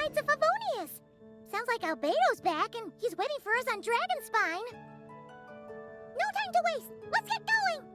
Knights of Favonius. Sounds like Albedo's back and he's waiting for us on Dragonspine. No time to waste. Let's get going.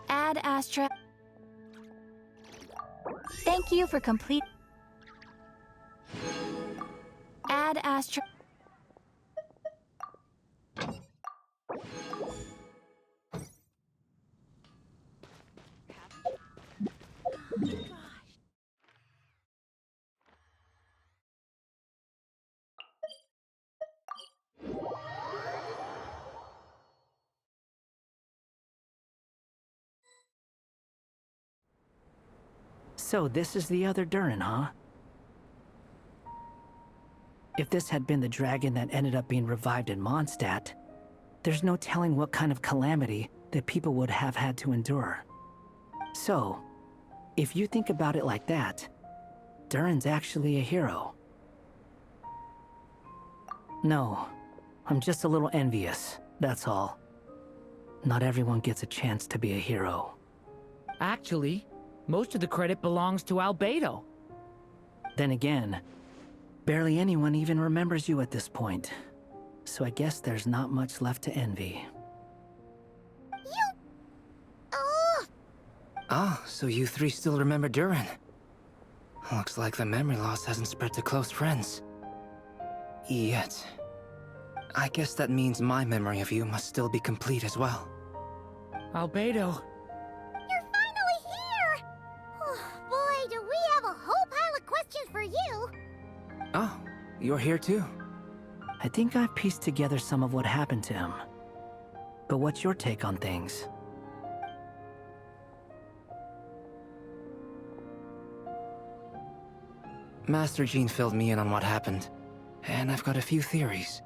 Ad Astra. Thank you for complete. Ad Astra. So this is the other Durin, huh? If this had been the dragon that ended up being revived in Mondstadt, there's no telling what kind of calamity that people would have had to endure. So, if you think about it like that, Durin's actually a hero. No, I'm just a little envious, that's all. Not everyone gets a chance to be a hero. Actually, most of the credit belongs to Albedo. Then again, barely anyone even remembers you at this point. So I guess there's not much left to envy. Ah, so you three still remember Durin. Looks like the memory loss hasn't spread to close friends. Yet. I guess that means my memory of you must still be complete as well. Albedo. You're finally here! Oh, boy, do we have a whole pile of questions for you! Oh, you're here too? I think I've pieced together some of what happened to him. But what's your take on things? Master Jean filled me in on what happened, and I've got a few theories.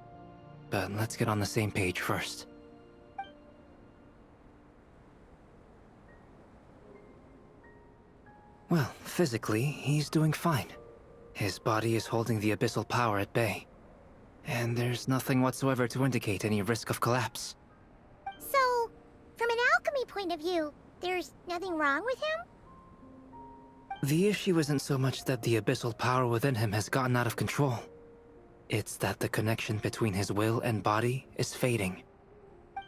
But let's get on the same page first. Well, physically, he's doing fine. His body is holding the abyssal power at bay. And there's nothing whatsoever to indicate any risk of collapse. So, from an alchemy point of view, there's nothing wrong with him? The issue isn't so much that the abyssal power within him has gotten out of control. It's that the connection between his will and body is fading.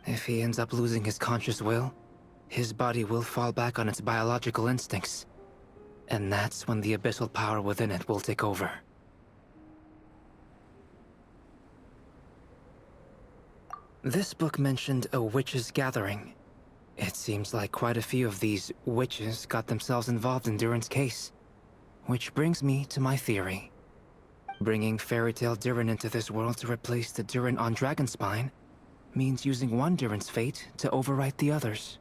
If he ends up losing his conscious will, his body will fall back on its biological instincts. And that's when the abyssal power within it will take over. This book mentioned a witches' gathering. It seems like quite a few of these witches got themselves involved in Durin's case. Which brings me to my theory. Bringing Fairy Tale Durin into this world to replace the Durin on Dragonspine means using one Durin's fate to overwrite the others.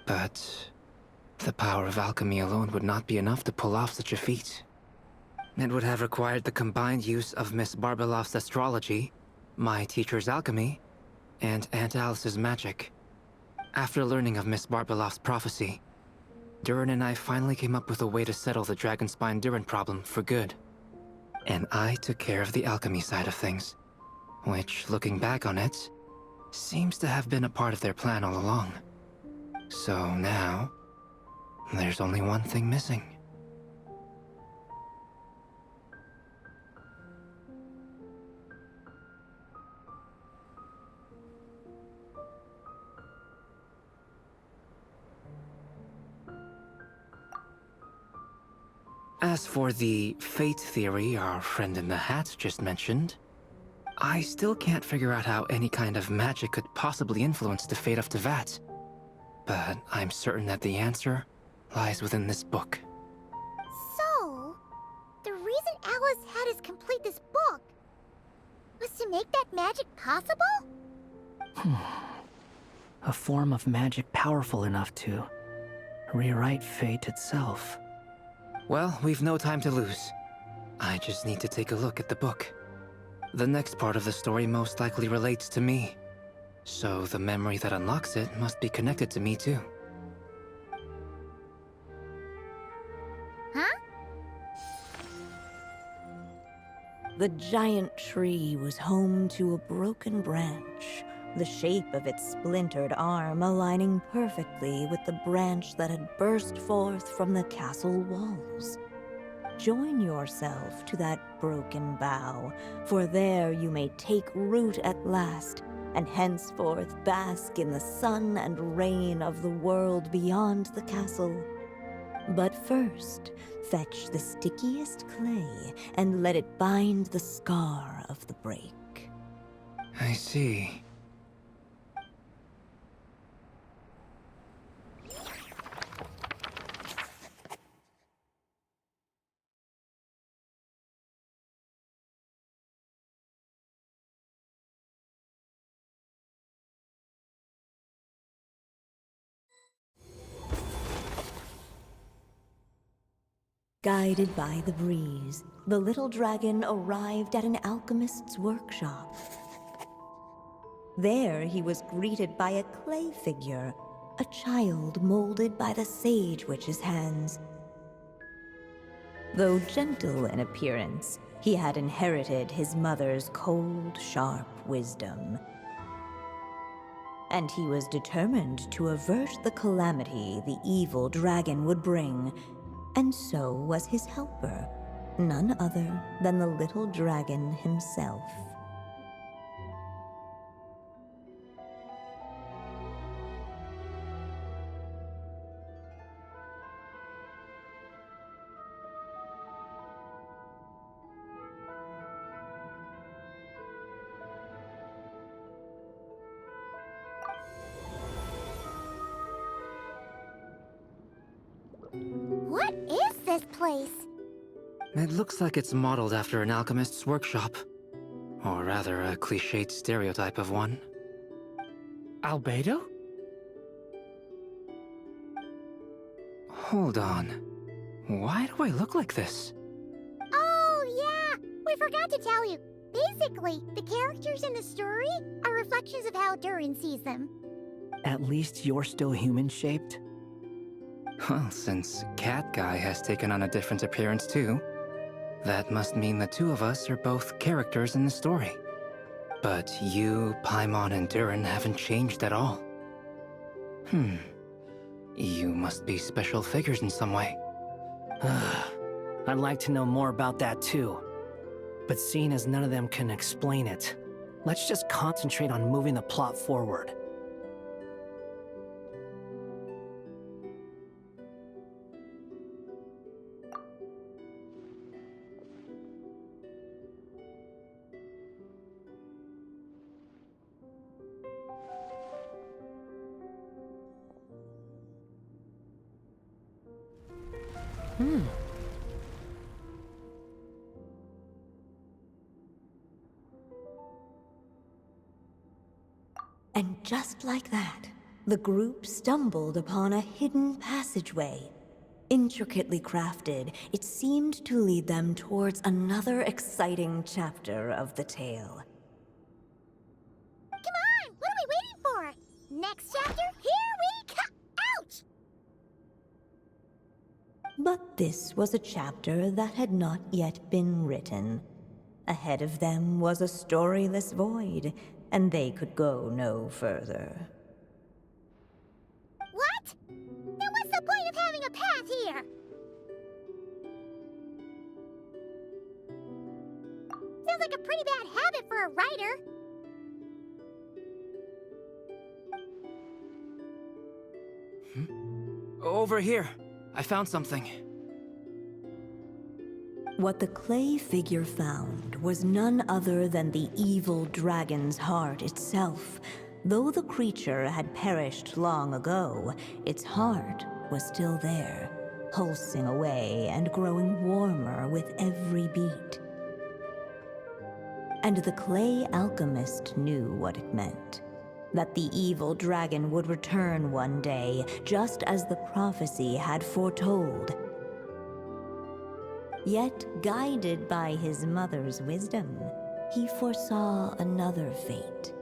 But the power of alchemy alone would not be enough to pull off such a feat. It would have required the combined use of Miss Barbeloff's astrology, my teacher's alchemy, and Aunt Alice's magic. After learning of Miss Barbeloff's prophecy, Durin and I finally came up with a way to settle the Dragonspine Durin problem for good. And I took care of the alchemy side of things, which, looking back on it, seems to have been a part of their plan all along. So now, there's only one thing missing. As for the fate theory our friend in the hat just mentioned, I still can't figure out how any kind of magic could possibly influence the fate of Tevat. But I'm certain that the answer lies within this book. So, the reason Alice had us complete this book was to make that magic possible? A form of magic powerful enough to rewrite fate itself. Well, we've no time to lose. I just need to take a look at the book. The next part of the story most likely relates to me. So the memory that unlocks it must be connected to me too. Huh? The giant tree was home to a broken branch, the shape of its splintered arm aligning perfectly with the branch that had burst forth from the castle walls. Join yourself to that broken bough, for there you may take root at last, and henceforth bask in the sun and rain of the world beyond the castle. But first, fetch the stickiest clay and let it bind the scar of the break. I see. Guided by the breeze, the little dragon arrived at an alchemist's workshop. There he was greeted by a clay figure, a child molded by the sage witch's hands. Though gentle in appearance, he had inherited his mother's cold, sharp wisdom. And he was determined to avert the calamity the evil dragon would bring. And so was his helper, none other than the little dragon himself. What is this place? It looks like it's modeled after an alchemist's workshop. Or rather, a cliched stereotype of one. Albedo? Hold on. Why do I look like this? Oh, yeah! We forgot to tell you. Basically, the characters in the story are reflections of how Durin sees them. At least you're still human-shaped? Well, since Cat Guy has taken on a different appearance too, that must mean the two of us are both characters in the story. But you, Paimon, and Durin haven't changed at all. You must be special figures in some way. I'd like to know more about that too. But seeing as none of them can explain it, let's just concentrate on moving the plot forward. And just like that, the group stumbled upon a hidden passageway. Intricately crafted, it seemed to lead them towards another exciting chapter of the tale. Come on! What are we waiting for? Next chapter, here we come! Ouch! But this was a chapter that had not yet been written. Ahead of them was a storyless void, and they could go no further. What? Then what's the point of having a path here? Sounds like a pretty bad habit for a writer. Over here. I found something. What the clay figure found was none other than the evil dragon's heart itself. Though the creature had perished long ago, its heart was still there, pulsing away and growing warmer with every beat. And the clay alchemist knew what it meant. That the evil dragon would return one day, just as the prophecy had foretold. Yet, guided by his mother's wisdom, he foresaw another fate.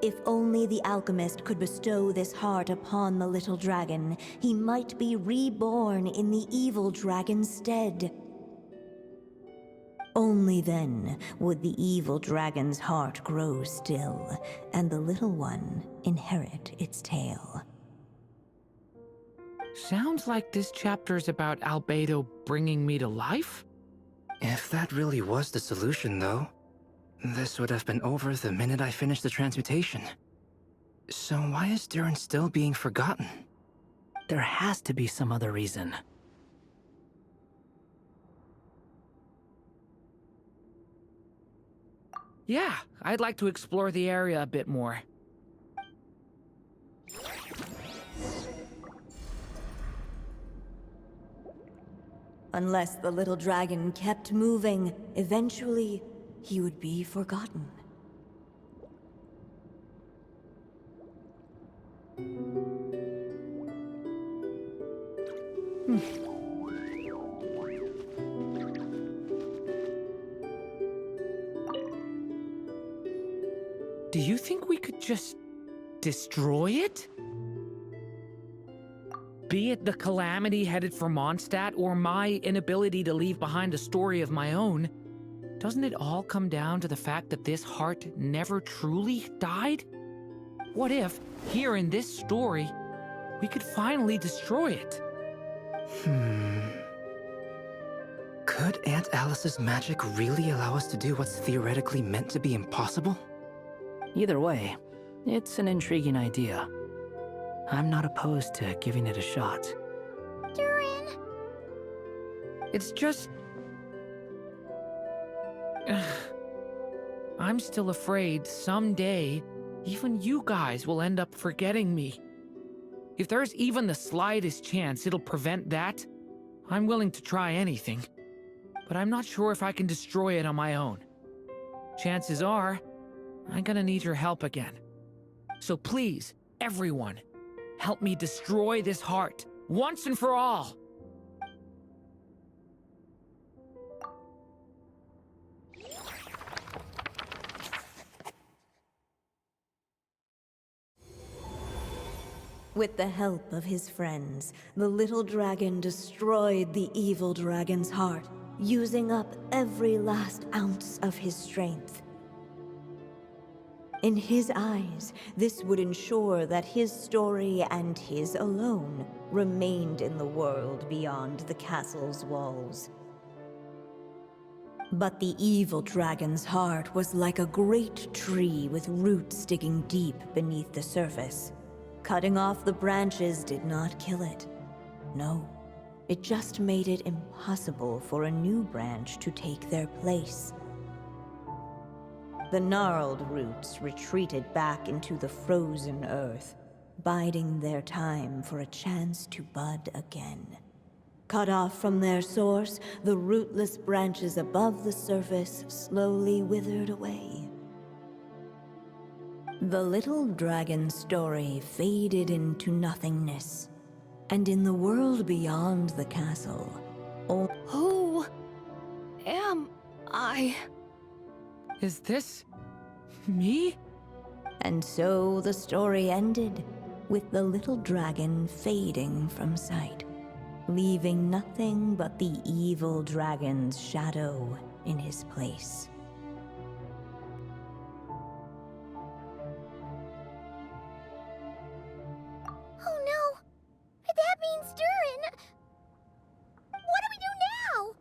If only the alchemist could bestow this heart upon the little dragon, he might be reborn in the evil dragon's stead. Only then would the evil dragon's heart grow still, and the little one inherit its tale. Sounds like this chapter's about Albedo bringing me to life? If that really was the solution, though, this would have been over the minute I finished the transmutation. So why is Durin still being forgotten? There has to be some other reason. Yeah, I'd like to explore the area a bit more. Unless the little dragon kept moving, eventually he would be forgotten. Do you think we could just destroy it? Be it the calamity headed for Mondstadt or my inability to leave behind a story of my own, doesn't it all come down to the fact that this heart never truly died? What if, here in this story, we could finally destroy it? Could Aunt Alice's magic really allow us to do what's theoretically meant to be impossible? Either way, it's an intriguing idea. I'm not opposed to giving it a shot. Durin! It's just... I'm still afraid someday, even you guys will end up forgetting me. If there's even the slightest chance it'll prevent that, I'm willing to try anything. But I'm not sure if I can destroy it on my own. Chances are, I'm gonna need your help again. So please, everyone, help me destroy this heart, once and for all! With the help of his friends, the little dragon destroyed the evil dragon's heart, using up every last ounce of his strength. In his eyes, this would ensure that his story and his alone remained in the world beyond the castle's walls. But the evil dragon's heart was like a great tree with roots digging deep beneath the surface. Cutting off the branches did not kill it. No, it just made it impossible for a new branch to take their place. The gnarled roots retreated back into the frozen earth, biding their time for a chance to bud again. Cut off from their source, the rootless branches above the surface slowly withered away. The little dragon's story faded into nothingness, and in the world beyond the castle, Who am I? Is this... me? and so the story ended, with the little dragon fading from sight, leaving nothing but the evil dragon's shadow in his place. Oh no! That means Durin! What do we do now?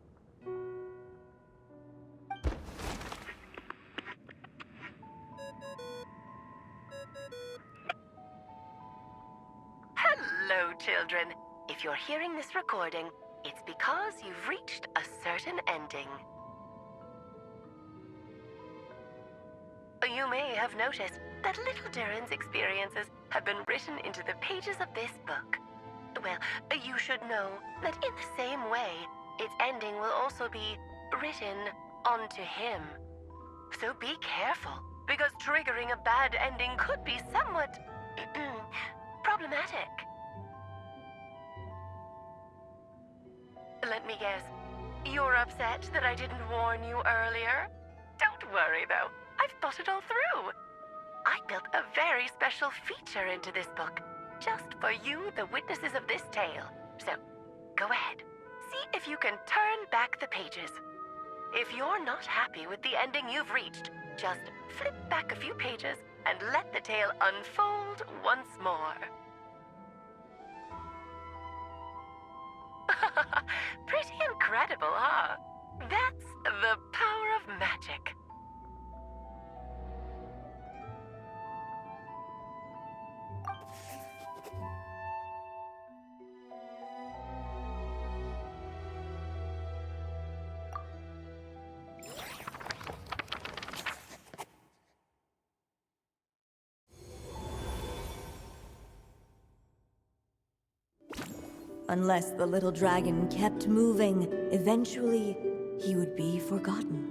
Hello, children. If you're hearing this recording, it's because you've reached a certain ending. You may have noticed that little Durin's experiences have been written into the pages of this book. Well, you should know that in the same way, its ending will also be written onto him. So be careful, because triggering a bad ending could be somewhat problematic. Let me guess. You're upset that I didn't warn you earlier? Don't worry, though. I've thought it all through. I built a very special feature into this book, just for you, the witnesses of this tale. So, go ahead. See if you can turn back the pages. If you're not happy with the ending you've reached, just flip back a few pages and let the tale unfold once more. Pretty incredible, huh? That's the power of magic. Unless the little dragon kept moving, eventually he would be forgotten.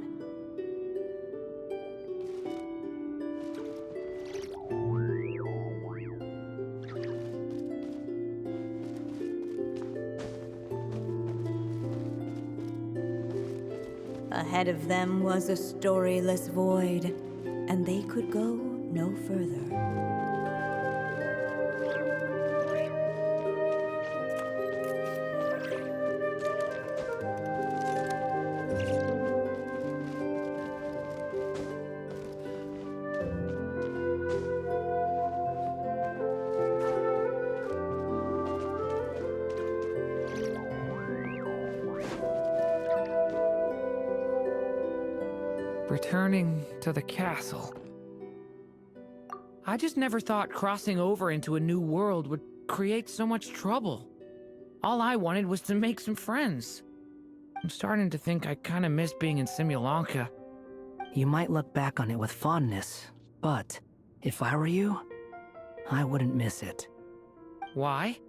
Ahead of them was a storyless void, and they could go no further. Returning to the castle. I just never thought crossing over into a new world would create so much trouble. All I wanted was to make some friends. I'm starting to think I kinda miss being in Simulanka. You might look back on it with fondness, but if I were you, I wouldn't miss it. Why?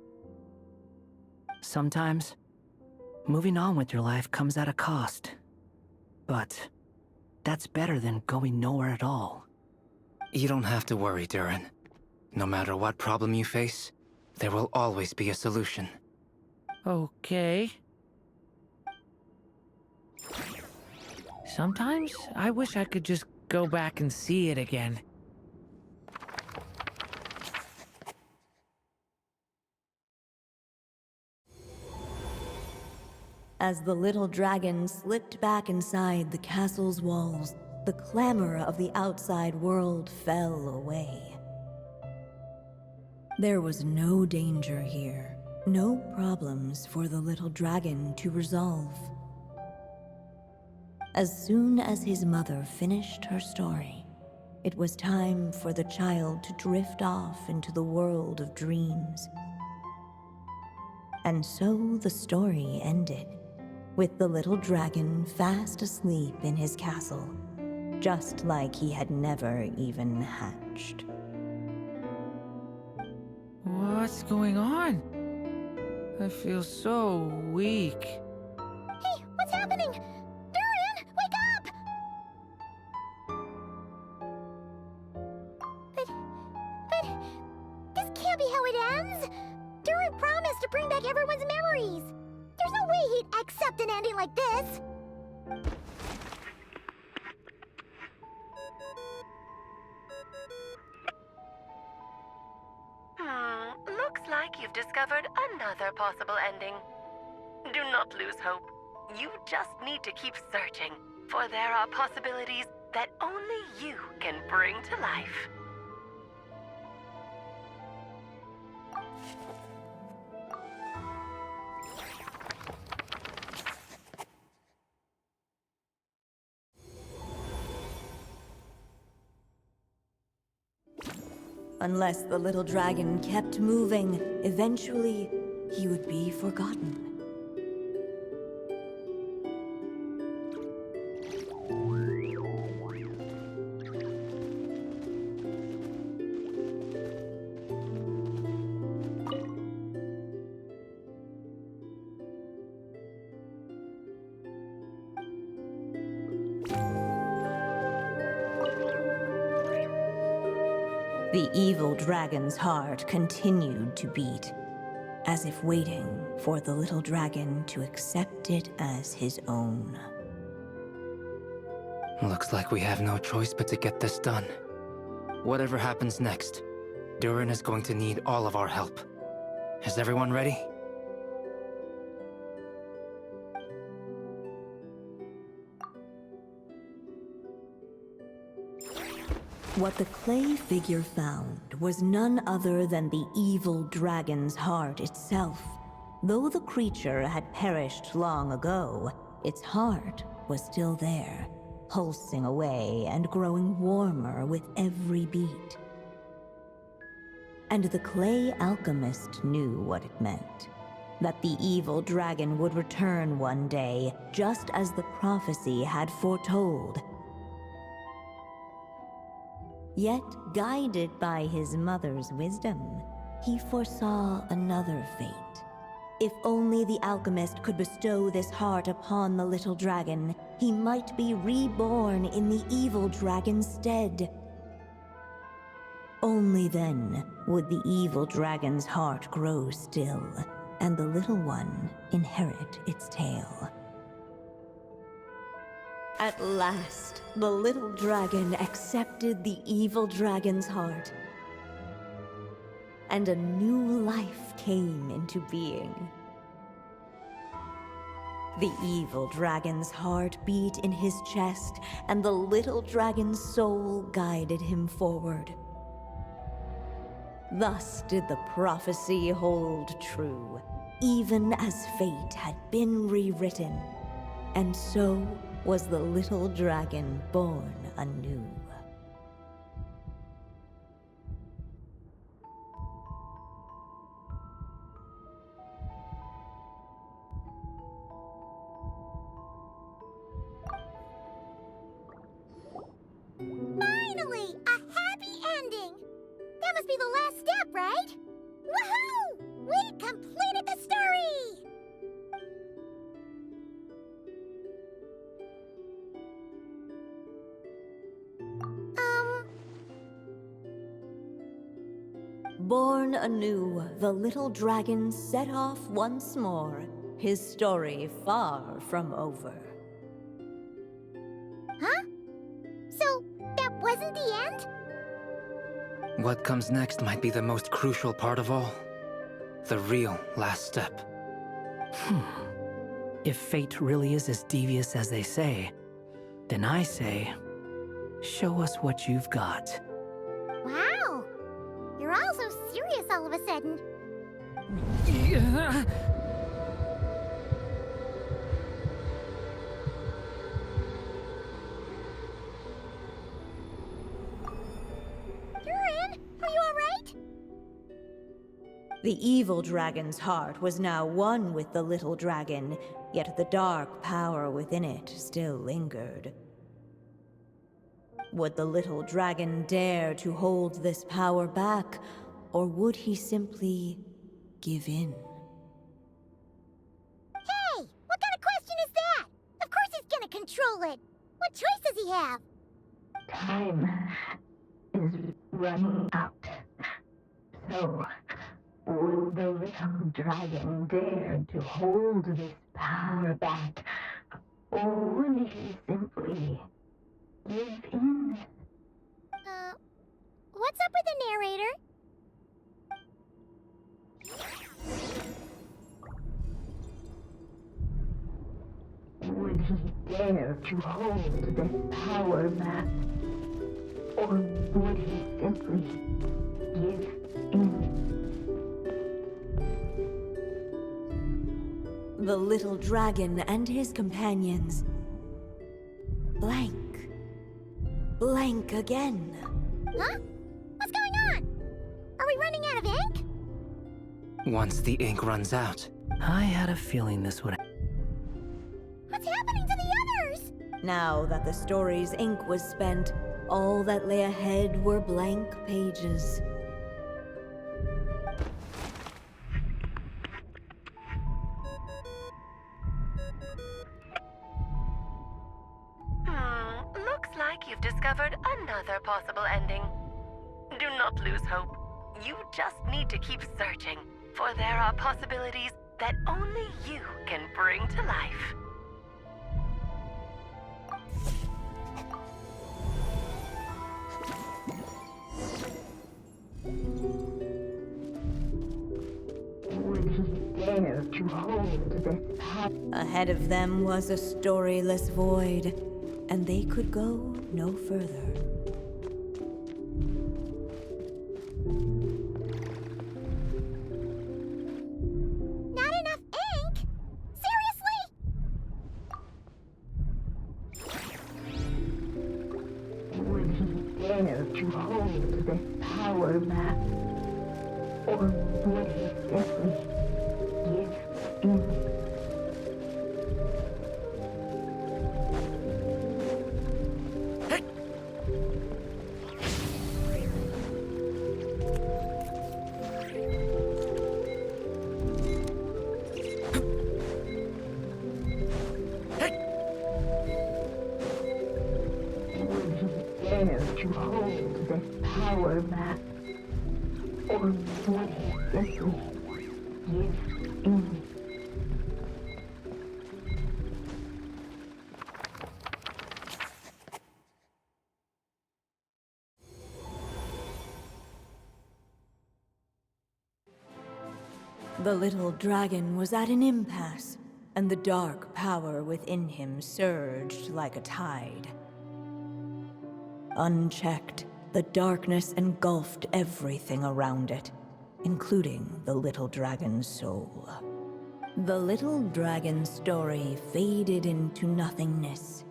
Sometimes, moving on with your life comes at a cost. But that's better than going nowhere at all. You don't have to worry, Durin. No matter what problem you face, there will always be a solution. Okay. Sometimes I wish I could just go back and see it again. As the little dragon slipped back inside the castle's walls, the clamor of the outside world fell away. There was no danger here, no problems for the little dragon to resolve. As soon as his mother finished her story, it was time for the child to drift off into the world of dreams. And so the story ended, with the little dragon fast asleep in his castle, just like he had never even hatched. What's going on? I feel so weak. Hey, what's happening? Durin, wake up! But this can't be how it ends. Durin promised to bring back everyone's memories. There's no way he'd accept an ending like this. Looks like you've discovered another possible ending. Do not lose hope. You just need to keep searching, for there are possibilities that only you can bring to life. Unless the little dragon kept moving, eventually he would be forgotten. The evil dragon's heart continued to beat. as if waiting for the little dragon to accept it as his own. Looks like we have no choice but to get this done. Whatever happens next, Durin is going to need all of our help. Is everyone ready? What the clay figure found was none other than the evil dragon's heart itself. Though the creature had perished long ago, its heart was still there, pulsing away and growing warmer with every beat. And the clay alchemist knew what it meant. That the evil dragon would return one day, just as the prophecy had foretold. Yet, guided by his mother's wisdom, he foresaw another fate. If only the alchemist could bestow this heart upon the little dragon, he might be reborn in the evil dragon's stead. Only then would the evil dragon's heart grow still, and the little one inherit its tale. At last, the little dragon accepted the evil dragon's heart, and a new life came into being. The evil dragon's heart beat in his chest, and the little dragon's soul guided him forward. Thus did the prophecy hold true, even as fate had been rewritten, and so was the little dragon born anew. Finally! A happy ending! That must be the last step, right? Woohoo! We completed the story! Born anew, the little dragon set off once more, his story far from over. Huh? So, that wasn't the end? What comes next might be the most crucial part of all. The real last step. If fate really is as devious as they say, then I say, show us what you've got. Wow! You're all so serious all of a sudden. Durin, are you alright? The evil dragon's heart was now one with the little dragon, yet the dark power within it still lingered. Would the little dragon dare to hold this power back, or would he simply give in? Hey! What kind of question is that? Of course he's gonna control it! What choice does he have? Time is running out. So, would the little dragon dare to hold this power back, or would he simply give in? What's up with the narrator? Would he dare to hold this power back, or would he simply give in? The little dragon and his companions blank. Blank again. Huh? What's going on? Are we running out of ink? Once the ink runs out, I had a feeling this would. What's happening to the others? Now that the story's ink was spent, all that lay ahead were blank pages. Looks like you've discovered another possible ending. Do not lose hope. You just need to keep searching. for there are possibilities that only you can bring to life. Would he dare to hold this power? Ahead of them was a storyless void, and they could go no further. Not enough ink? Seriously? Would he dare to hold this power map? Or would he simply give in? Would he dare to hold this power map? Or would he simply give in? The little dragon was at an impasse, and the dark power within him surged like a tide. Unchecked, the darkness engulfed everything around it, including the little dragon's soul. The little dragon's story faded into nothingness,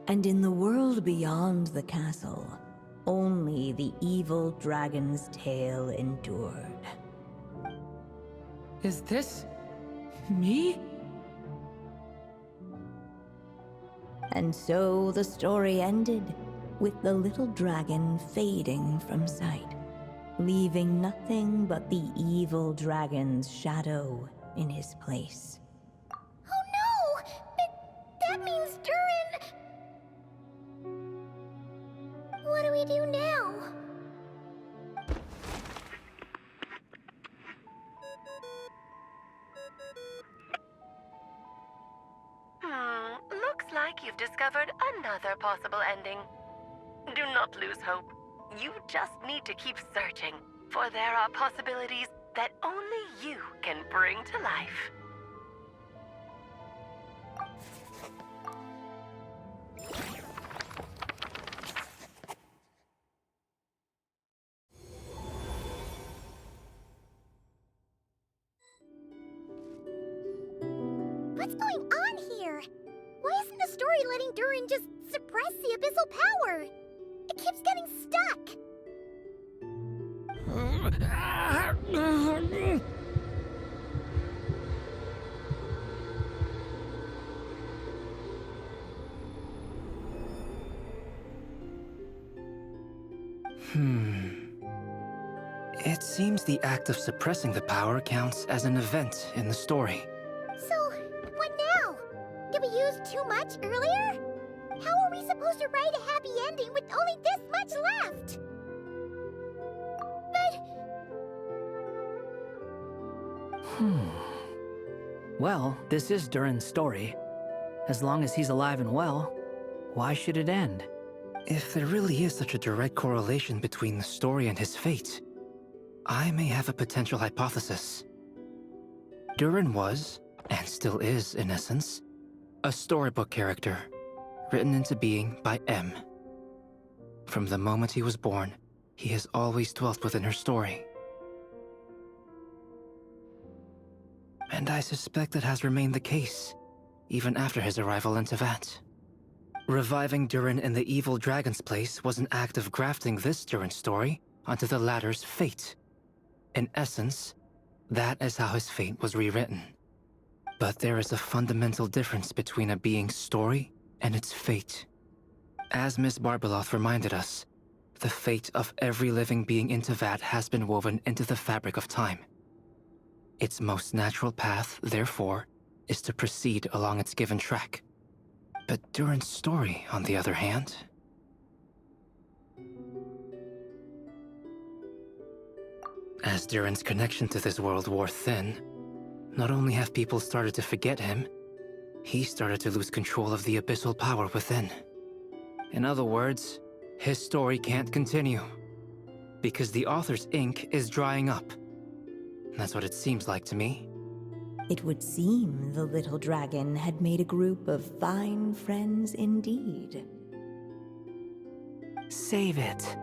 and in the world beyond the castle, only the evil dragon's tale endured. Is this me? And so the story ended, with the little dragon fading from sight, leaving nothing but the evil dragon's shadow in his place. Oh no! That means Durin... What do we do now? Looks like you've discovered another possible ending. Do not lose hope. You just need to keep searching, for there are possibilities that only you can bring to life. What's going on here? Why isn't the story letting Durin just suppress the abyssal power? It keeps getting stuck. It seems the act of suppressing the power counts as an event in the story. So, what now? Did we use too much earlier? How are we supposed to write a happy ending with only this much left? Well, this is Durin's story. As long as he's alive and well, why should it end? If there really is such a direct correlation between the story and his fate, I may have a potential hypothesis. Durin was, and still is in essence, a storybook character, written into being by M. From the moment he was born, he has always dwelt within her story. And I suspect that has remained the case, even after his arrival in Tevat. Reviving Durin in the evil dragon's place was an act of grafting this Durin story onto the latter's fate. In essence, that is how his fate was rewritten. But there is a fundamental difference between a being's story and its fate. As Miss Barbeloth reminded us, the fate of every living being in Tevat has been woven into the fabric of time. Its most natural path, therefore, is to proceed along its given track. But Durin's story, on the other hand... As Durin's connection to this world wore thin, not only have people started to forget him, he started to lose control of the abyssal power within. In other words, his story can't continue, because the author's ink is drying up. That's what it seems like to me. It would seem the little dragon had made a group of fine friends indeed. Save it.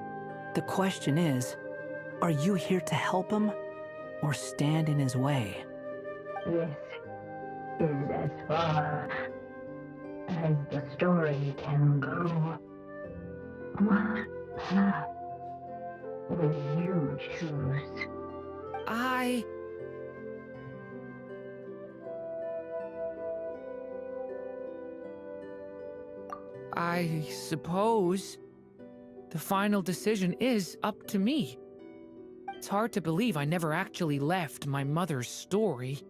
The question is, are you here to help him, or stand in his way? This is as far as the story can go. What path will you choose? I suppose the final decision is up to me. It's hard to believe I never actually left my mother's story.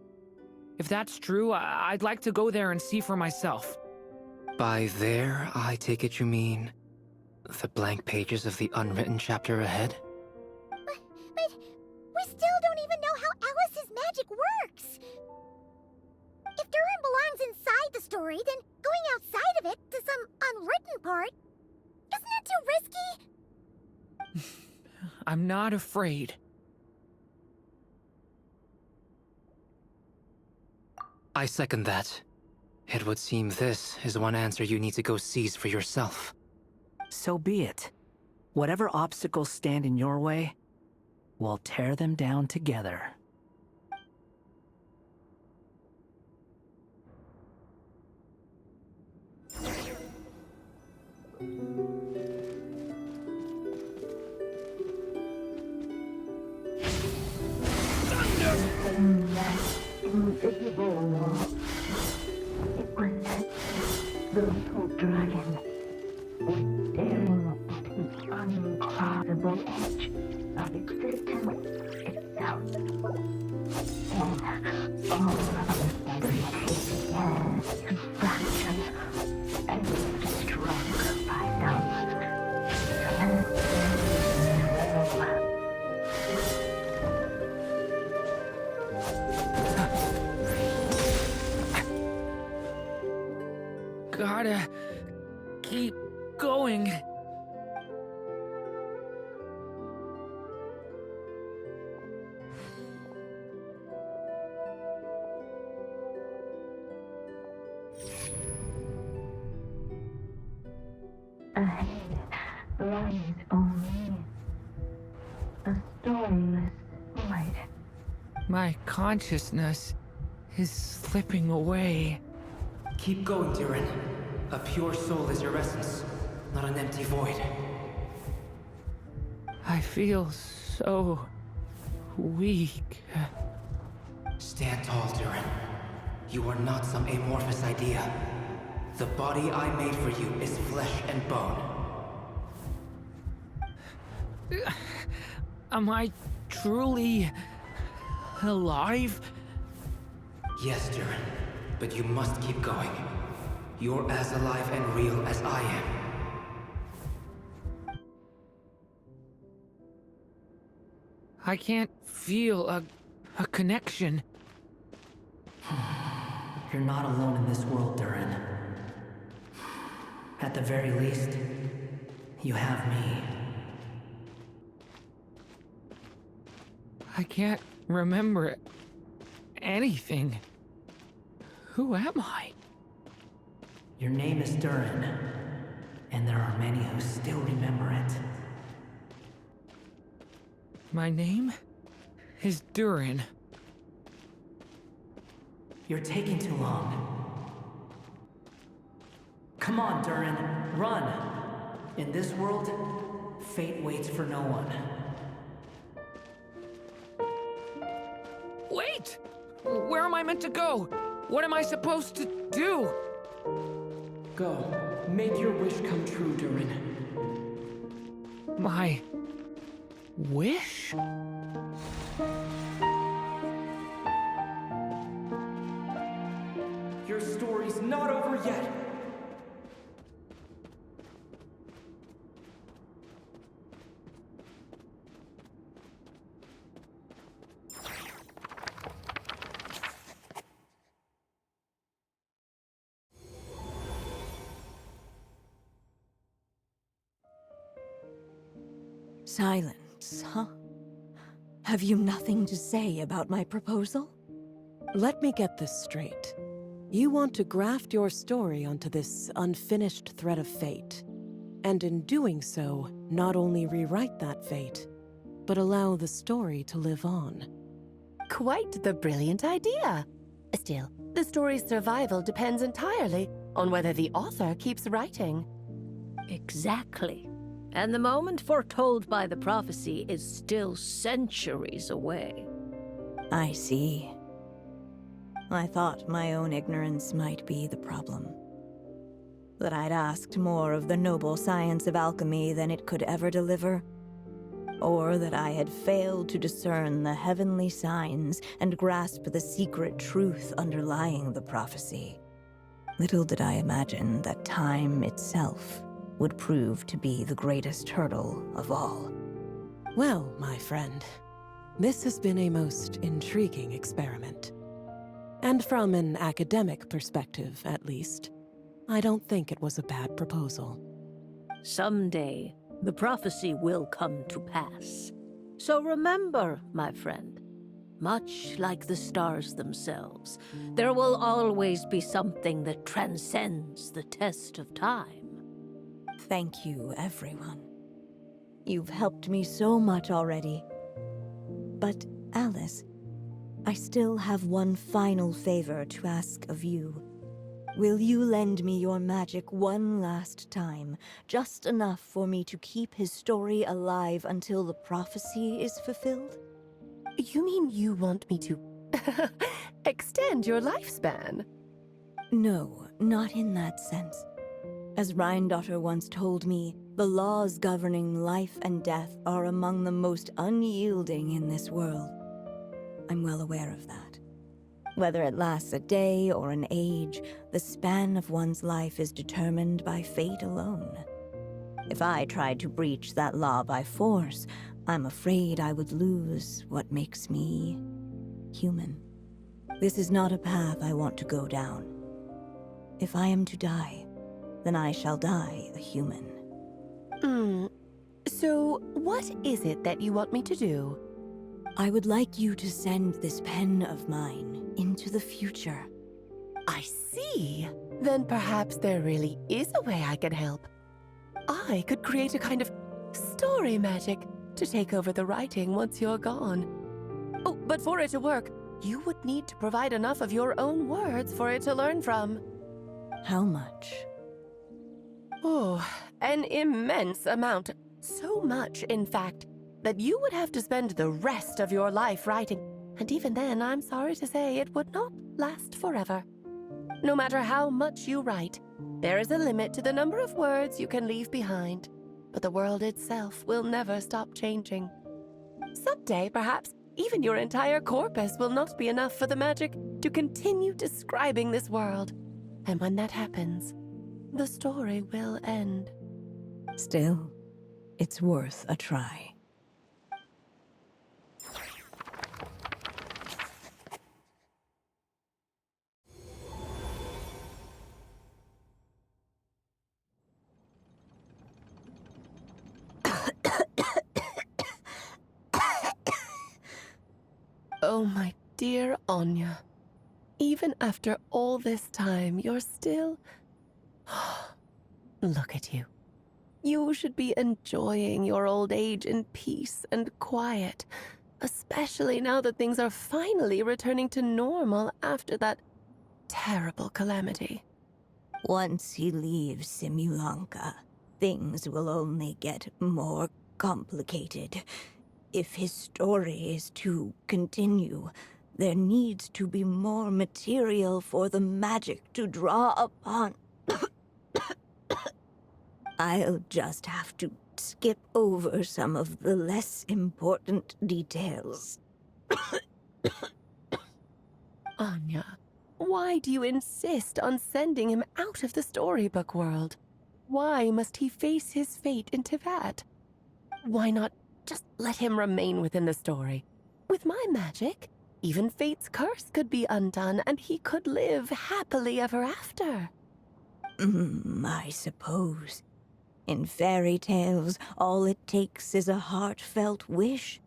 If that's true, I'd like to go there and see for myself. By there, I take it you mean the blank pages of the unwritten chapter ahead? But we still don't even know how Alice's magic works. If Durin belongs inside the story, then going outside of it to some unwritten part, isn't it too risky? I'm not afraid. I second that. It would seem this is one answer you need to go seize for yourself. So be it. Whatever obstacles stand in your way, we'll tear them down together. Invisible wall. It was the little dragon was staring at the uncrossable edge of existence itself. And all of a sudden it began to fracture and was stronger by Gotta keep going. ahead lies only a stormless void. My consciousness is slipping away. Keep going, Durin. A pure soul is your essence, not an empty void. I feel so weak. Stand tall, Durin. You are not some amorphous idea. The body I made for you is flesh and bone. Am I truly alive? Yes, Durin, but you must keep going. You're as alive and real as I am. I can't feel a connection. You're not alone in this world, Durin. At the very least, you have me. I can't remember anything. Who am I? Your name is Durin, and there are many who still remember it. My name is Durin. You're taking too long. Come on, Durin, run! In this world, fate waits for no one. Wait! Where am I meant to go? What am I supposed to do? Go. Make your wish come true, Durin. My wish? Your story's not over yet! Silence, huh? Have you nothing to say about my proposal? Let me get this straight. You want to graft your story onto this unfinished thread of fate, and in doing so, not only rewrite that fate, but allow the story to live on. Quite the brilliant idea. Still, the story's survival depends entirely on whether the author keeps writing. Exactly. And the moment foretold by the prophecy is still centuries away. I see. I thought my own ignorance might be the problem. That I'd asked more of the noble science of alchemy than it could ever deliver. Or that I had failed to discern the heavenly signs and grasp the secret truth underlying the prophecy. Little did I imagine that time itself would prove to be the greatest hurdle of all. Well, my friend, this has been a most intriguing experiment. And from an academic perspective, at least, I don't think it was a bad proposal. Someday, the prophecy will come to pass. So remember, my friend, much like the stars themselves, there will always be something that transcends the test of time. Thank you, everyone. You've helped me so much already. But, Alice, I still have one final favor to ask of you. Will you lend me your magic one last time, just enough for me to keep his story alive until the prophecy is fulfilled? You mean you want me to extend your lifespan? No, not in that sense. As Rhindaughter once told me, the laws governing life and death are among the most unyielding in this world. I'm well aware of that. Whether it lasts a day or an age, the span of one's life is determined by fate alone. If I tried to breach that law by force, I'm afraid I would lose what makes me human. This is not a path I want to go down. If I am to die, then I shall die a human. So what is it that you want me to do? I would like you to send this pen of mine into the future. I see. Then perhaps there really is a way I can help. I could create a kind of story magic to take over the writing once you're gone. Oh, but for it to work, you would need to provide enough of your own words for it to learn from. How much? Oh, an immense amount. So much, in fact, that you would have to spend the rest of your life writing. And even then, I'm sorry to say, it would not last forever. No matter how much you write, there is a limit to the number of words you can leave behind. But the world itself will never stop changing. Someday, perhaps, even your entire corpus will not be enough for the magic to continue describing this world. And when that happens, the story will end. Still, it's worth a try. Oh, my dear Anya. Even after all this time, you're still... Look at you. You should be enjoying your old age in peace and quiet, especially now that things are finally returning to normal after that terrible calamity. Once he leaves Simulanka, things will only get more complicated. If his story is to continue, there needs to be more material for the magic to draw upon. I'll just have to skip over some of the less important details. Anya, why do you insist on sending him out of the storybook world? Why must he face his fate in Tibet? Why not just let him remain within the story? With my magic, even fate's curse could be undone and he could live happily ever after. I suppose. In fairy tales, all it takes is a heartfelt wish.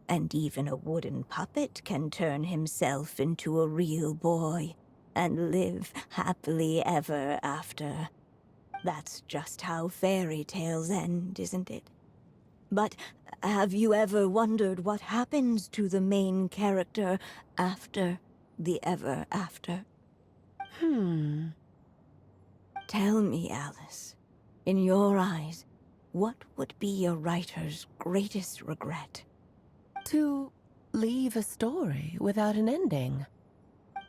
And even a wooden puppet can turn himself into a real boy and live happily ever after. That's just how fairy tales end, isn't it? But have you ever wondered what happens to the main character after the ever after? Tell me, Alice, in your eyes, what would be a writer's greatest regret? To leave a story without an ending.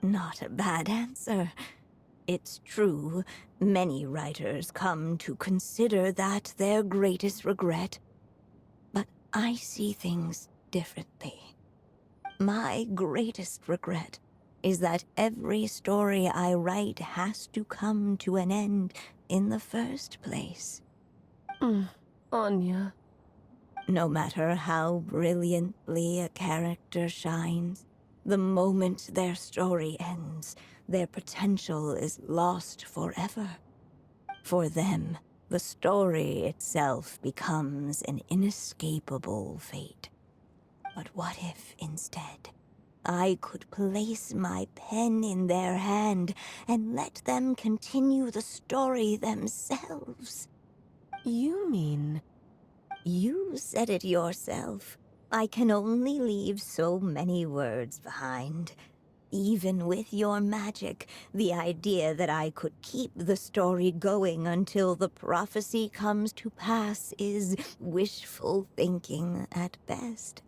Not a bad answer. It's true, many writers come to consider that their greatest regret. But I see things differently. My greatest regret is that every story I write has to come to an end in the first place. Anya. No matter how brilliantly a character shines, the moment their story ends, their potential is lost forever. For them, the story itself becomes an inescapable fate. But what if, instead, I could place my pen in their hand and let them continue the story themselves? You mean... You said it yourself. I can only leave so many words behind. Even with your magic, the idea that I could keep the story going until the prophecy comes to pass is wishful thinking at best.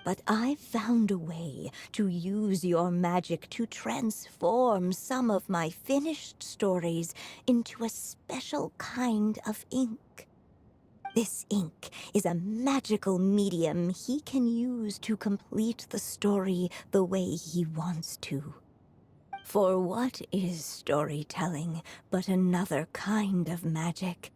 But I've found a way to use your magic to transform some of my finished stories into a special kind of ink. This ink is a magical medium he can use to complete the story the way he wants to. For what is storytelling but another kind of magic?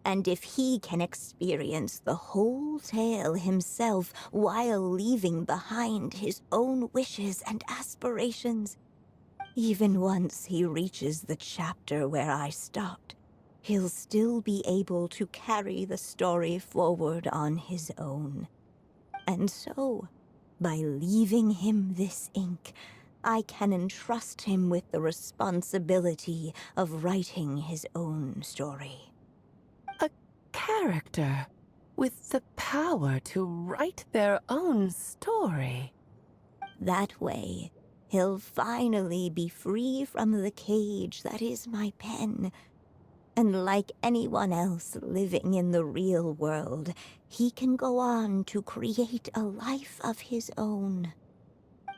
And if he can experience the whole tale himself while leaving behind his own wishes and aspirations, even once he reaches the chapter where I stopped, he'll still be able to carry the story forward on his own. And so, by leaving him this ink, I can entrust him with the responsibility of writing his own story. A character with the power to write their own story. That way, he'll finally be free from the cage that is my pen. And like anyone else living in the real world, he can go on to create a life of his own.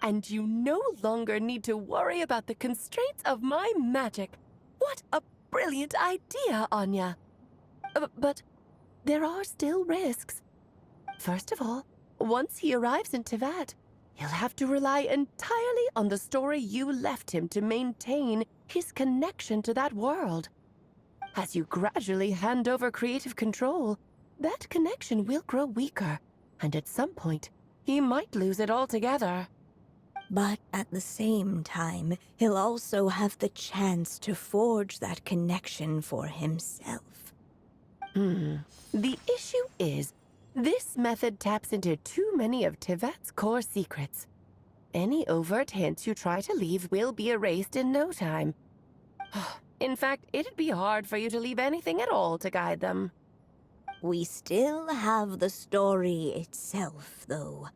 And you no longer need to worry about the constraints of my magic. What a brilliant idea, Anya. But there are still risks. First of all, once he arrives in Teyvat, he'll have to rely entirely on the story you left him to maintain his connection to that world. As you gradually hand over creative control, that connection will grow weaker, and at some point, he might lose it altogether. But at the same time, he'll also have the chance to forge that connection for himself. The issue is, this method taps into too many of Teyvat's core secrets. Any overt hints you try to leave will be erased in no time. In fact, it'd be hard for you to leave anything at all to guide them. We still have the story itself, though.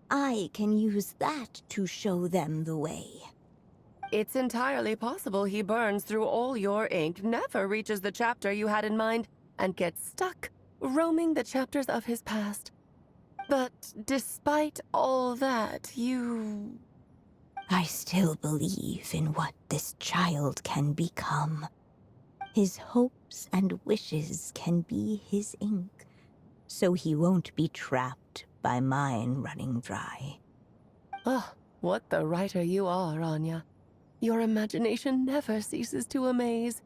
I can use that to show them the way. It's entirely possible he burns through all your ink, never reaches the chapter you had in mind, and gets stuck, roaming the chapters of his past. But despite all that, I still believe in what this child can become. His hopes and wishes can be his ink, so he won't be trapped by mine running dry. Oh, what the writer you are, Anya. Your imagination never ceases to amaze.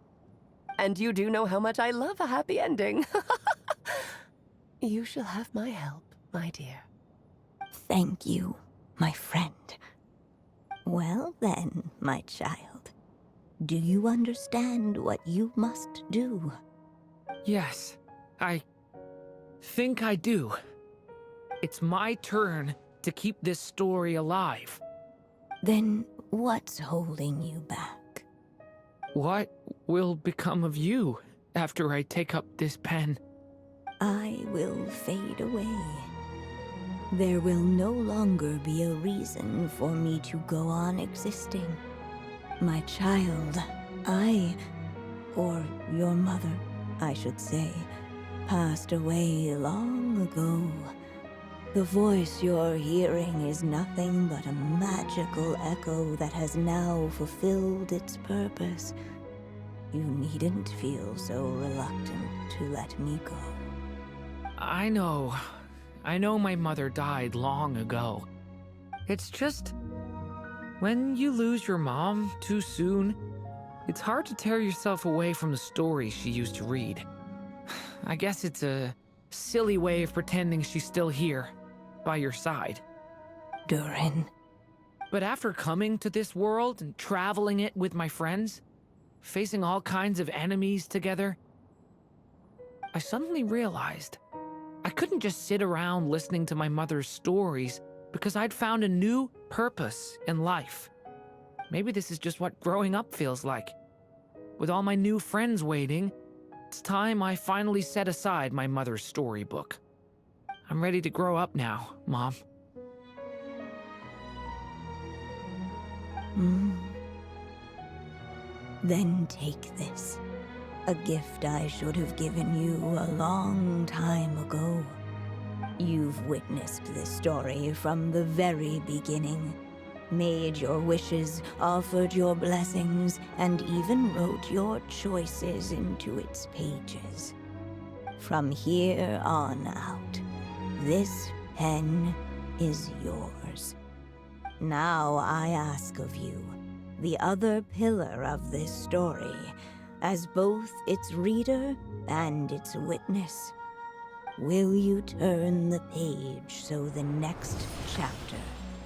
And you do know how much I love a happy ending. You shall have my help, my dear. Thank you, my friend. Well then, my child, do you understand what you must do? Yes, I think I do. It's my turn to keep this story alive. Then what's holding you back? What will become of you after I take up this pen? I will fade away. There will no longer be a reason for me to go on existing. My child, or your mother, I should say, passed away long ago. The voice you're hearing is nothing but a magical echo that has now fulfilled its purpose. You needn't feel so reluctant to let me go. I know my mother died long ago. It's just, when you lose your mom too soon, it's hard to tear yourself away from the stories she used to read. I guess it's a silly way of pretending she's still here, by your side. Durin. But after coming to this world and traveling it with my friends, facing all kinds of enemies together, I suddenly realized I couldn't just sit around listening to my mother's stories because I'd found a new purpose in life. Maybe this is just what growing up feels like. With all my new friends waiting, it's time I finally set aside my mother's storybook. I'm ready to grow up now, Mom. Then take this. A gift I should have given you a long time ago. You've witnessed this story from the very beginning. Made your wishes, offered your blessings, and even wrote your choices into its pages. From here on out, this pen is yours. Now I ask of you, the other pillar of this story, as both its reader and its witness, will you turn the page so the next chapter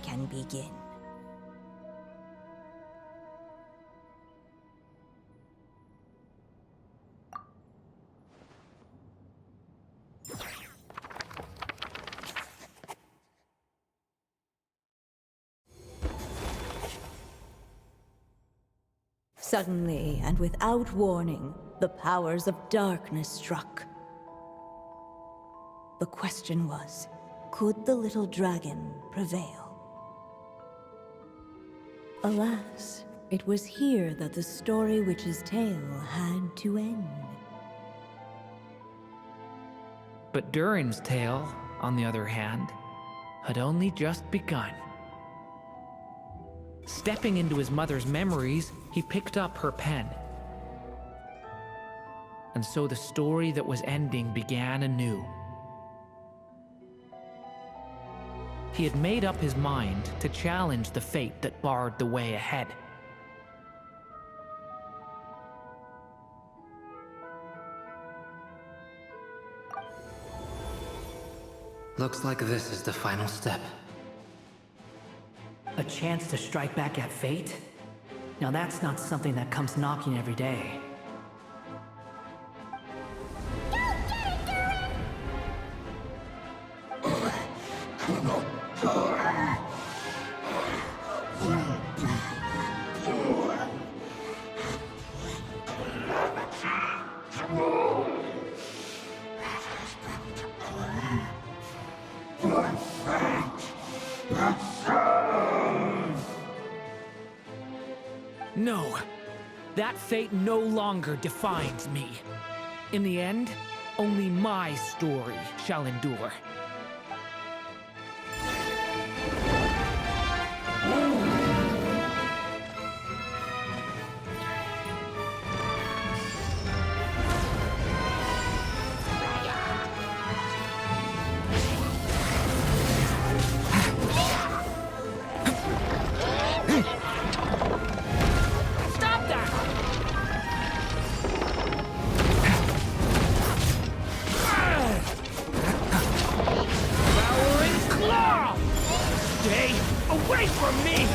can begin? Suddenly, and without warning, the powers of darkness struck. The question was, could the little dragon prevail? Alas, it was here that the story witch's tale had to end. But Durin's tale, on the other hand, had only just begun. Stepping into his mother's memories, he picked up her pen. And so the story that was ending began anew. He had made up his mind to challenge the fate that barred the way ahead. Looks like this is the final step. A chance to strike back at fate? Now that's not something that comes knocking every day. No, that fate no longer defines me. In the end, only my story shall endure. Away from me!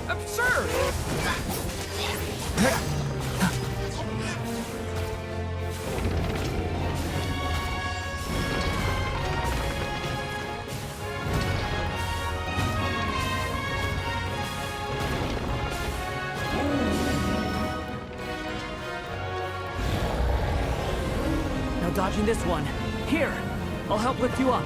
Absurd! dodging this one. Here, I'll help lift you up.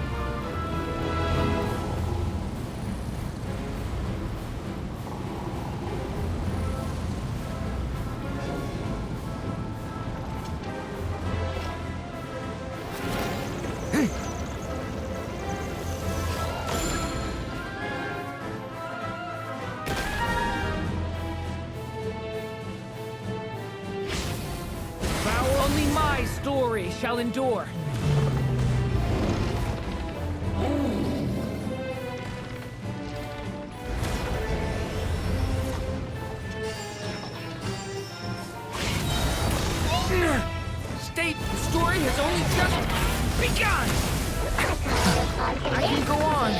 Only my story shall endure. State story has only just begun. I can go on.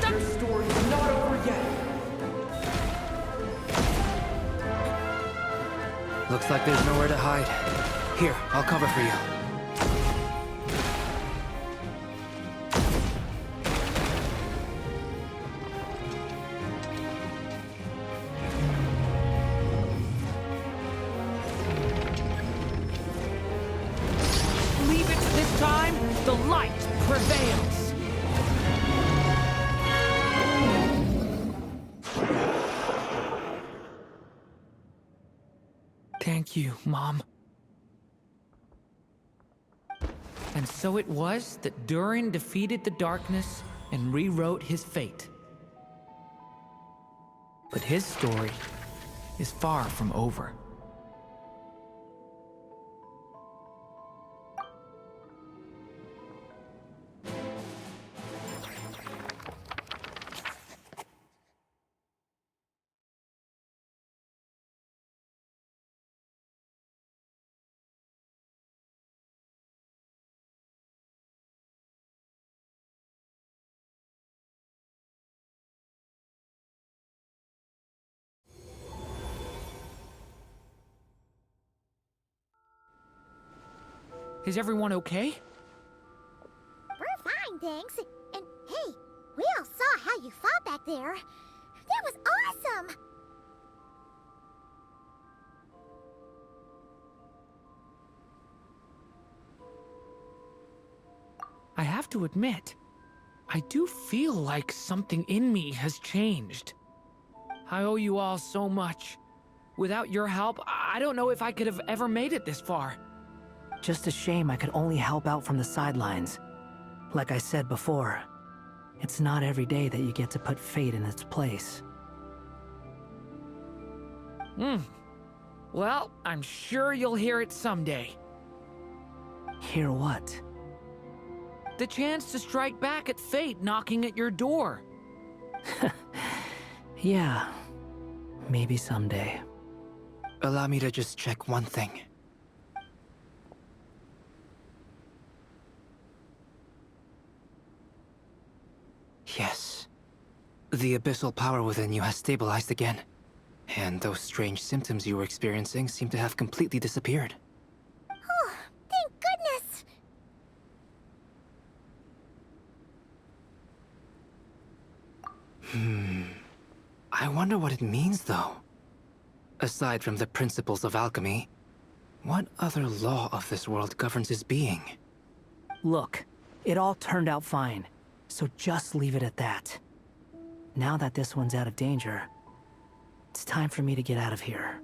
Your story's not over yet. Looks like there's nowhere to hide. Here, I'll cover for you. Leave it to this time, the light prevails. Thank you, Mom. And so it was that Durin defeated the darkness and rewrote his fate. But his story is far from over. Is everyone okay? We're fine, thanks. And hey, we all saw how you fought back there. That was awesome! I have to admit, I do feel like something in me has changed. I owe you all so much. Without your help, I don't know if I could have ever made it this far. Just a shame I could only help out from the sidelines. Like I said before, it's not every day that you get to put fate in its place. Well, I'm sure you'll hear it someday. Hear what? The chance to strike back at fate knocking at your door. Yeah, maybe someday. Allow me to just check one thing. Yes. The abyssal power within you has stabilized again. And those strange symptoms you were experiencing seem to have completely disappeared. Oh, thank goodness! I wonder what it means, though. Aside from the principles of alchemy, what other law of this world governs his being? Look, it all turned out fine, so just leave it at that. Now that this one's out of danger, it's time for me to get out of here.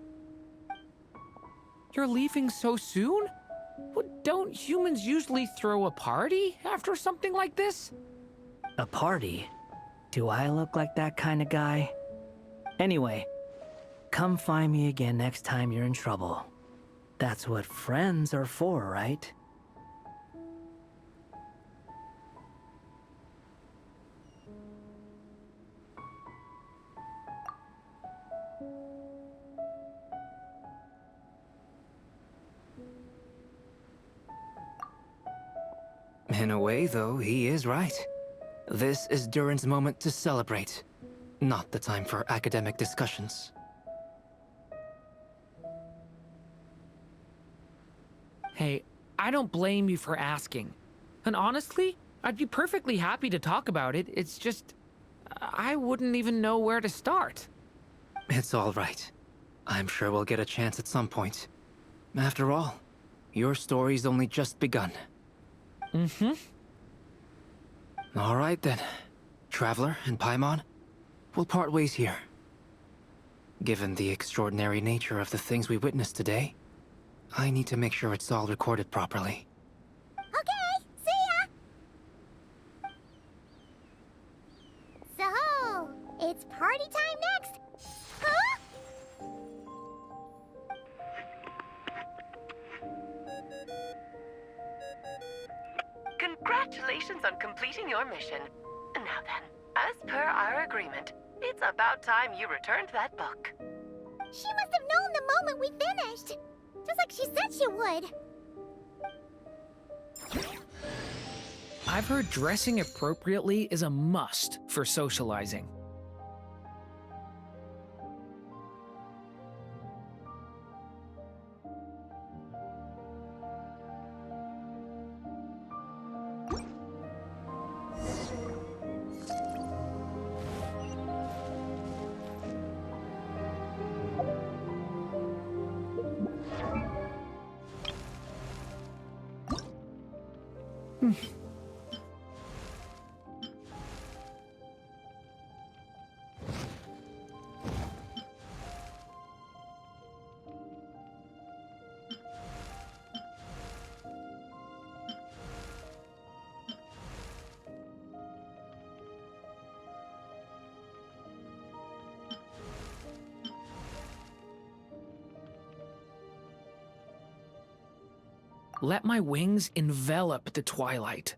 You're leaving so soon? Well, don't humans usually throw a party after something like this? A party? Do I look like that kind of guy? Anyway, come find me again next time you're in trouble. That's what friends are for, right? In a way, though, he is right. This is Durin's moment to celebrate, not the time for academic discussions. Hey, I don't blame you for asking. And honestly, I'd be perfectly happy to talk about it. It's just, I wouldn't even know where to start. It's all right. I'm sure we'll get a chance at some point. After all, your story's only just begun. Mm-hmm. All right then. Traveler and Paimon, we'll part ways here. Given the extraordinary nature of the things we witnessed today, I need to make sure it's all recorded properly. Okay, see ya! So, it's party time next! Huh? Congratulations on completing your mission. Now then, as per our agreement, it's about time you returned that book. She must have known the moment we finished! Just like she said she would. I've heard dressing appropriately is a must for socializing. Let my wings envelop the twilight.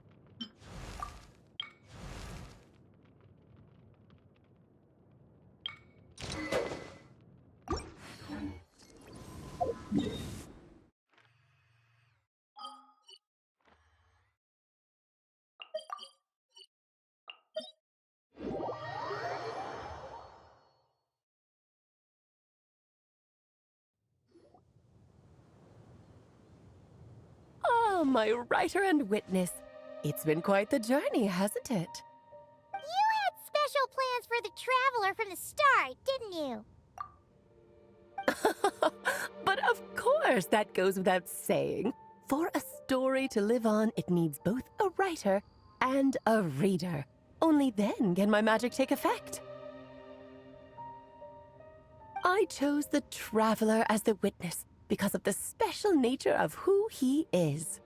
Ah, my writer and witness. It's been quite the journey, hasn't it? You had special plans for the Traveler from the start, didn't you? But of course, that goes without saying. For a story to live on, it needs both a writer and a reader. Only then can my magic take effect. I chose the Traveler as the witness because of the special nature of who he is.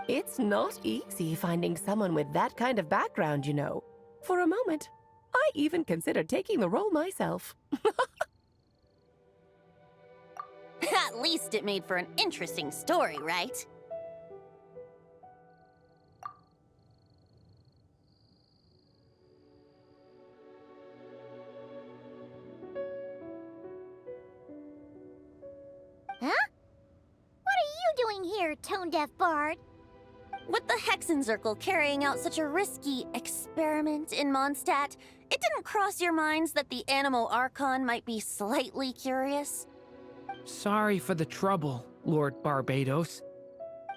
It's not easy finding someone with that kind of background, you know. For a moment, I even considered taking the role myself. At least it made for an interesting story, right? Huh? What are you doing here, tone-deaf bard? With the Hexenzirkel carrying out such a risky experiment in Mondstadt, it didn't cross your minds that the Animo Archon might be slightly curious? Sorry for the trouble, Lord Barbados.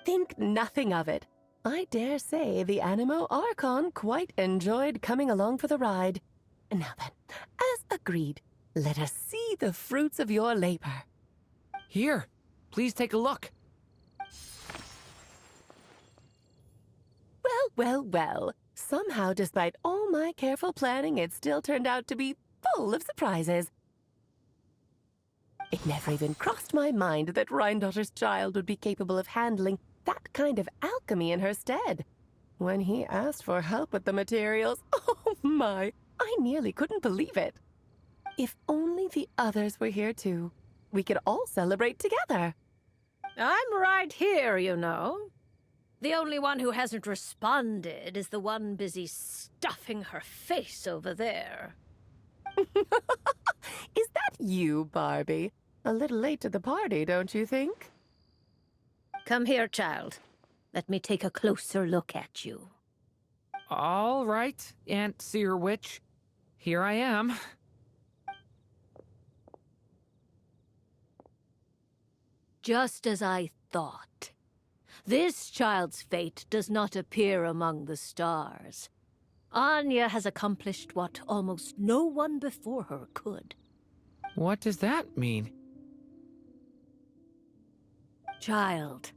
Think nothing of it. I dare say the Animo Archon quite enjoyed coming along for the ride. Now then, as agreed, let us see the fruits of your labor. Here, please take a look. Well, well, well. Somehow, despite all my careful planning, it still turned out to be full of surprises. It never even crossed my mind that Rhindotter's child would be capable of handling that kind of alchemy in her stead. When he asked for help with the materials, oh my, I nearly couldn't believe it. If only the others were here too, we could all celebrate together. I'm right here, you know. The only one who hasn't responded is the one busy stuffing her face over there. Is that you, Barbie? A little late to the party, don't you think? Come here, child. Let me take a closer look at you. All right, Aunt Seer Witch. Here I am. Just as I thought. This child's fate does not appear among the stars. Anya has accomplished what almost no one before her could. What does that mean? Child,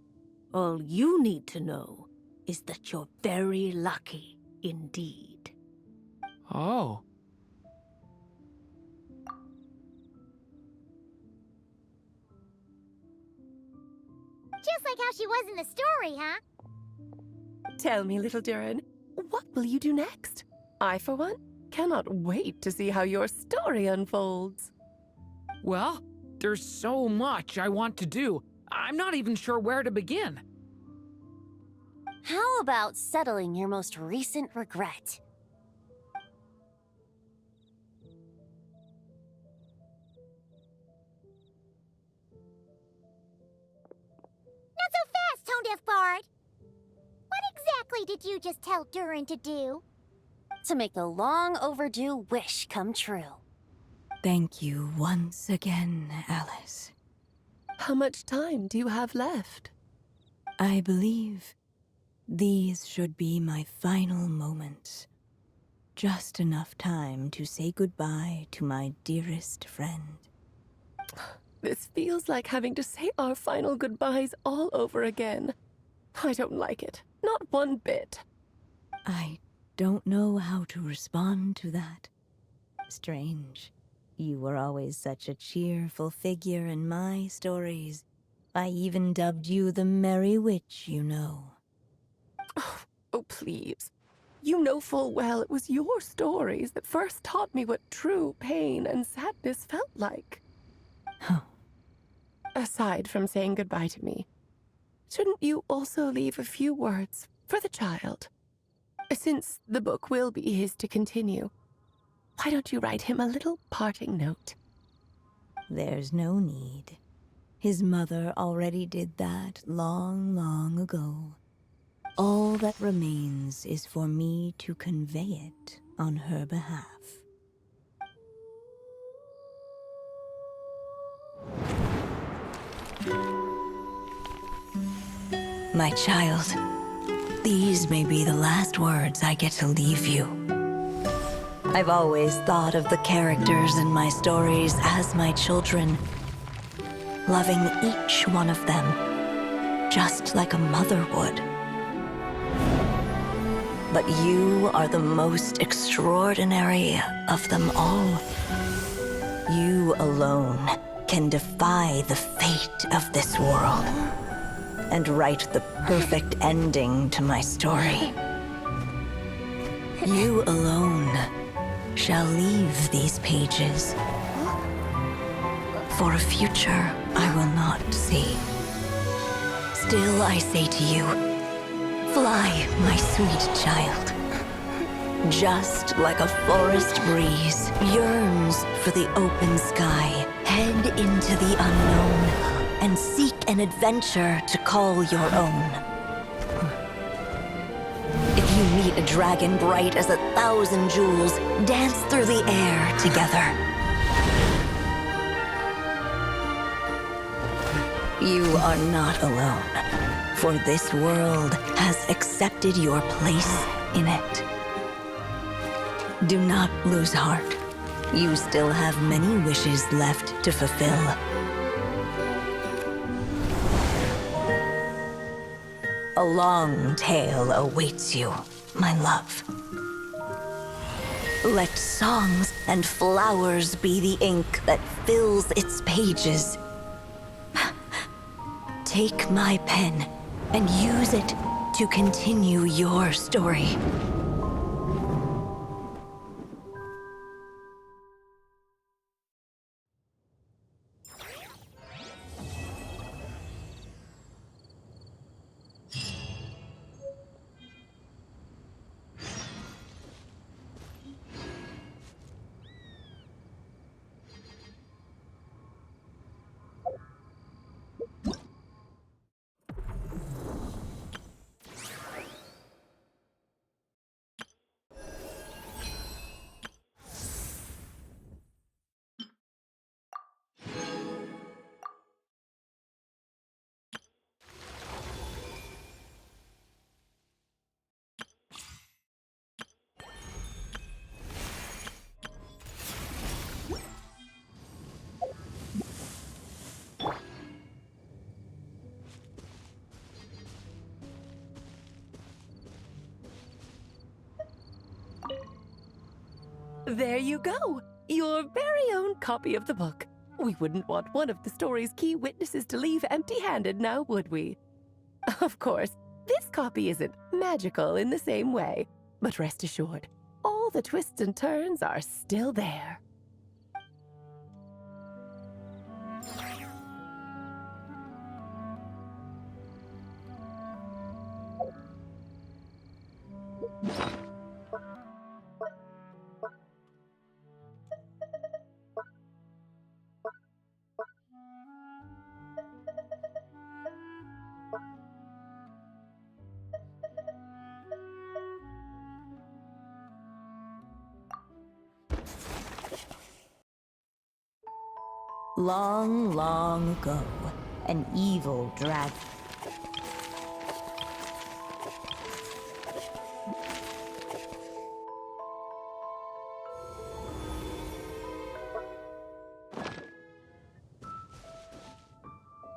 all you need to know is that you're very lucky indeed. Oh. Just like how she was in the story, huh? Tell me, little Durin, what will you do next? I, for one, cannot wait to see how your story unfolds. Well, there's so much I want to do. I'm not even sure where to begin. How about settling your most recent regret? Not so fast, Tone-Deaf Bard! What exactly did you just tell Durin to do? To make the long overdue wish come true. Thank you once again, Alice. How much time do you have left? I believe these should be my final moments. Just enough time to say goodbye to my dearest friend. This feels like having to say our final goodbyes all over again. I don't like it. Not one bit. I don't know how to respond to that. Strange. You were always such a cheerful figure in my stories. I even dubbed you the Merry Witch, you know. Oh, please. You know full well it was your stories that first taught me what true pain and sadness felt like. Huh. Aside from saying goodbye to me, shouldn't you also leave a few words for the child? Since the book will be his to continue, why don't you write him a little parting note? There's no need. His mother already did that long, long ago. All that remains is for me to convey it on her behalf. My child, these may be the last words I get to leave you. I've always thought of the characters in my stories as my children, loving each one of them, just like a mother would. But you are the most extraordinary of them all. You alone can defy the fate of this world and write the perfect ending to my story. You alone shall leave these pages for a future I will not see. Still I say to you, fly, my sweet child. Just like a forest breeze yearns for the open sky, head into the unknown and seek an adventure to call your own. If you meet a dragon bright as 1,000 jewels, dance through the air together. You are not alone, for this world has accepted your place in it. Do not lose heart. You still have many wishes left to fulfill. A long tale awaits you, my love. Let songs and flowers be the ink that fills its pages. Take my pen and use it to continue your story. There you go! Your very own copy of the book. We wouldn't want one of the story's key witnesses to leave empty-handed now, would we? Of course, this copy isn't magical in the same way, but rest assured, all the twists and turns are still there. Long, long ago, an evil dragon